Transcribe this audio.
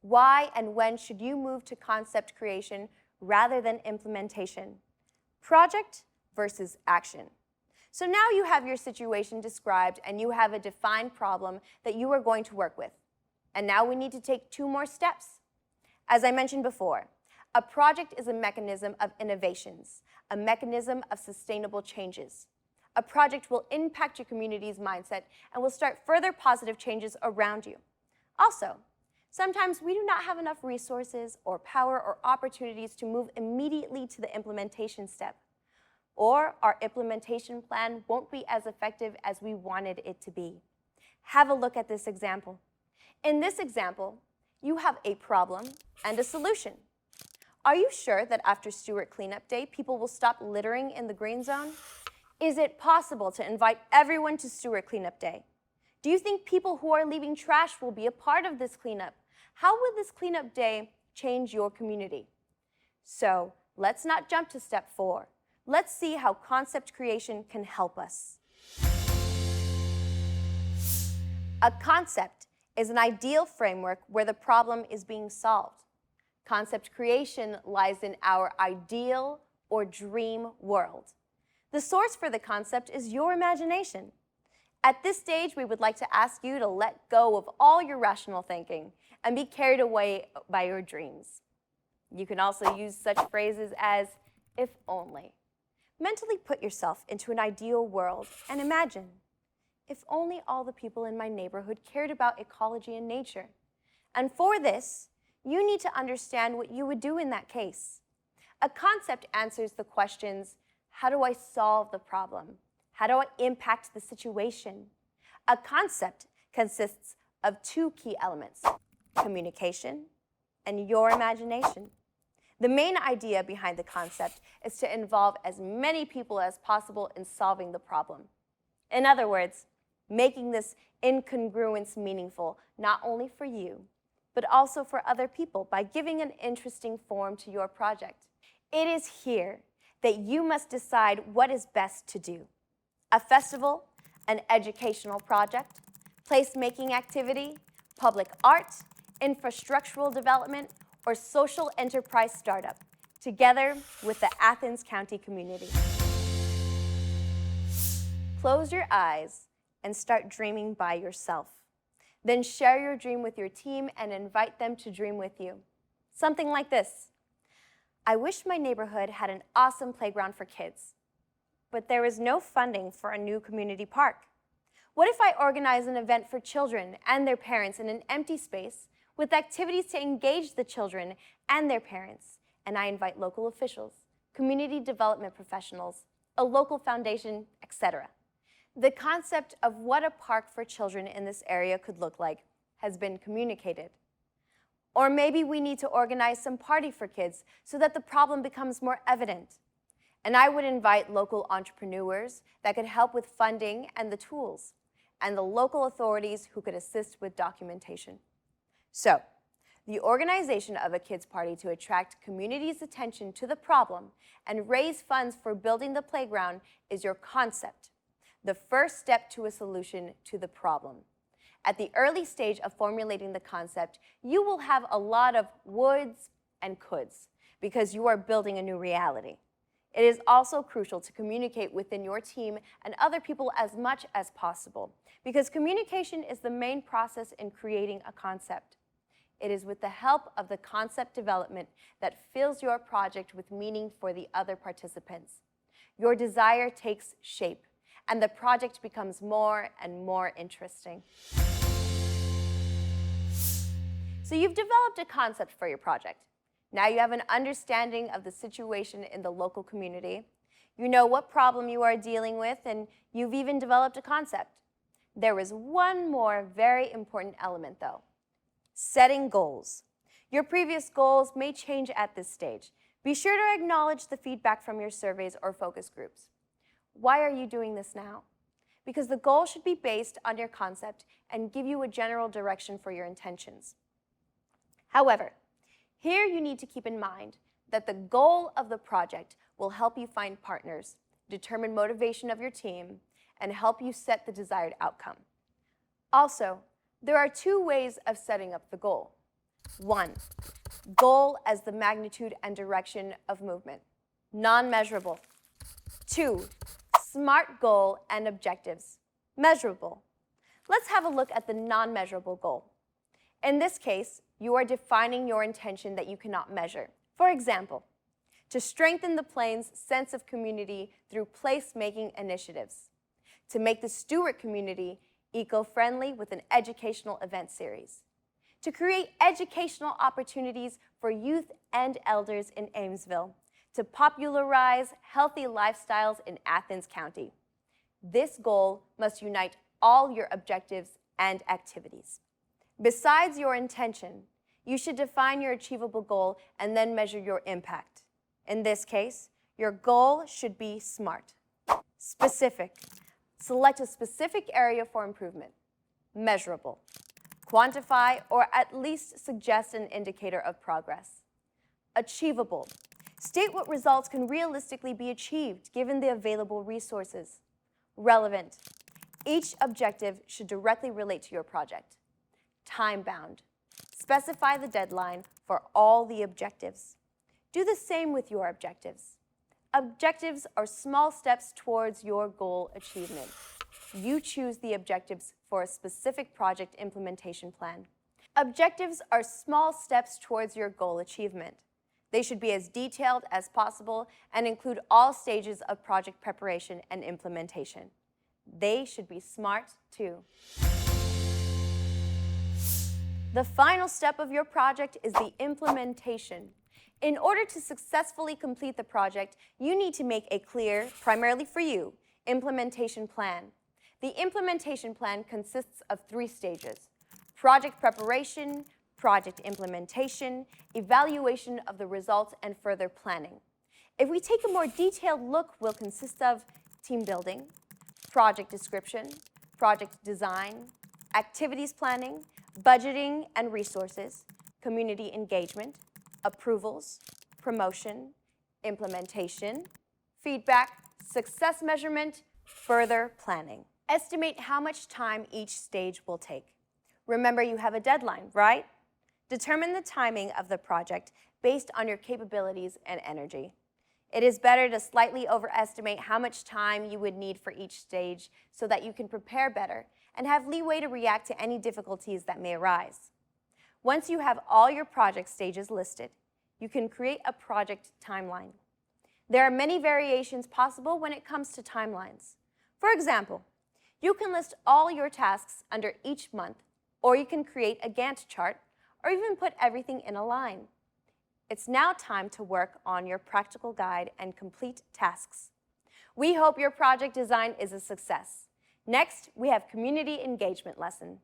Why and when should you move to concept creation rather than implementation? Project versus action. So now you have your situation described and you have a defined problem that you are going to work with. And now we need to take 2 more steps. As I mentioned before, a project is a mechanism of innovations, a mechanism of sustainable changes. A project will impact your community's mindset and will start further positive changes around you. Also, sometimes we do not have enough resources or power or opportunities to move immediately to the implementation step. Or our implementation plan won't be as effective as we wanted it to be. Have a look at this example. In this example, you have a problem and a solution. Are you sure that after Stewart Cleanup Day, people will stop littering in the green zone? Is it possible to invite everyone to Stewart Cleanup Day? Do you think people who are leaving trash will be a part of this cleanup? How will this cleanup day change your community? So let's not jump to step 4. Let's see how concept creation can help us. A concept is an ideal framework where the problem is being solved. Concept creation lies in our ideal or dream world. The source for the concept is your imagination. At this stage, we would like to ask you to let go of all your rational thinking and be carried away by your dreams. You can also use such phrases as, if only. Mentally put yourself into an ideal world and imagine, if only all the people in my neighborhood cared about ecology and nature. And for this, you need to understand what you would do in that case. A concept answers the questions, how do I solve the problem? How do I impact the situation? A concept consists of 2 key elements, communication and your imagination. The main idea behind the concept is to involve as many people as possible in solving the problem. In other words, making this incongruence meaningful not only for you, but also for other people by giving an interesting form to your project. It is here that you must decide what is best to do. A festival, an educational project, placemaking activity, public art, infrastructural development, or social enterprise startup, together with the Athens County community. Close your eyes and start dreaming by yourself. Then share your dream with your team and invite them to dream with you. Something like this. I wish my neighborhood had an awesome playground for kids, but there is no funding for a new community park. What if I organize an event for children and their parents in an empty space with activities to engage the children and their parents, and I invite local officials, community development professionals, a local foundation, etc. The concept of what a park for children in this area could look like has been communicated. Or maybe we need to organize some party for kids so that the problem becomes more evident. And I would invite local entrepreneurs that could help with funding and the tools, and the local authorities who could assist with documentation. So, the organization of a kids' party to attract community's attention to the problem and raise funds for building the playground is your concept, the first step to a solution to the problem. At the early stage of formulating the concept, you will have a lot of woulds and coulds because you are building a new reality. It is also crucial to communicate within your team and other people as much as possible because communication is the main process in creating a concept. It is with the help of the concept development that fills your project with meaning for the other participants. Your desire takes shape, and the project becomes more and more interesting. So you've developed a concept for your project. Now you have an understanding of the situation in the local community. You know what problem you are dealing with, and you've even developed a concept. There is one more very important element, though. Setting goals. Your previous goals may change at this stage. Be sure to acknowledge the feedback from your surveys or focus groups. Why are you doing this now? Because the goal should be based on your concept and give you a general direction for your intentions. However, here you need to keep in mind that the goal of the project will help you find partners, determine motivation of your team, and help you set the desired outcome. Also, there are two ways of setting up the goal. 1. Goal as the magnitude and direction of movement. Non-measurable. 2. SMART goal and objectives. Measurable. Let's have a look at the non-measurable goal. In this case, you are defining your intention that you cannot measure. For example, to strengthen the Plains' sense of community through place-making initiatives. To make the Stewart community eco-friendly with an educational event series. To create educational opportunities for youth and elders in Amesville. To popularize healthy lifestyles in Athens County. This goal must unite all your objectives and activities. Besides your intention, you should define your achievable goal and then measure your impact. In this case, your goal should be SMART. Specific. Select a specific area for improvement. Measurable. Quantify or at least suggest an indicator of progress. Achievable. State what results can realistically be achieved given the available resources. Relevant. Each objective should directly relate to your project. Time-bound. Specify the deadline for all the objectives. Do the same with your objectives. Objectives are small steps towards your goal achievement. You choose the objectives for a specific project implementation plan. Objectives are small steps towards your goal achievement. They should be as detailed as possible and include all stages of project preparation and implementation. They should be SMART too. The final step of your project is the implementation. In order to successfully complete the project, you need to make a clear, primarily for you, implementation plan. The implementation plan consists of 3 stages: project preparation, project implementation, evaluation of the results, and further planning. If we take a more detailed look, will consist of team building, project description, project design, activities planning, budgeting and resources, community engagement, approvals, promotion, implementation, feedback, success measurement, further planning. Estimate how much time each stage will take. Remember, you have a deadline, right? Determine the timing of the project based on your capabilities and energy. It is better to slightly overestimate how much time you would need for each stage so that you can prepare better and have leeway to react to any difficulties that may arise. Once you have all your project stages listed, you can create a project timeline. There are many variations possible when it comes to timelines. For example, you can list all your tasks under each month, or you can create a Gantt chart, or even put everything in a line. It's now time to work on your practical guide and complete tasks. We hope your project design is a success. Next, we have community engagement lesson.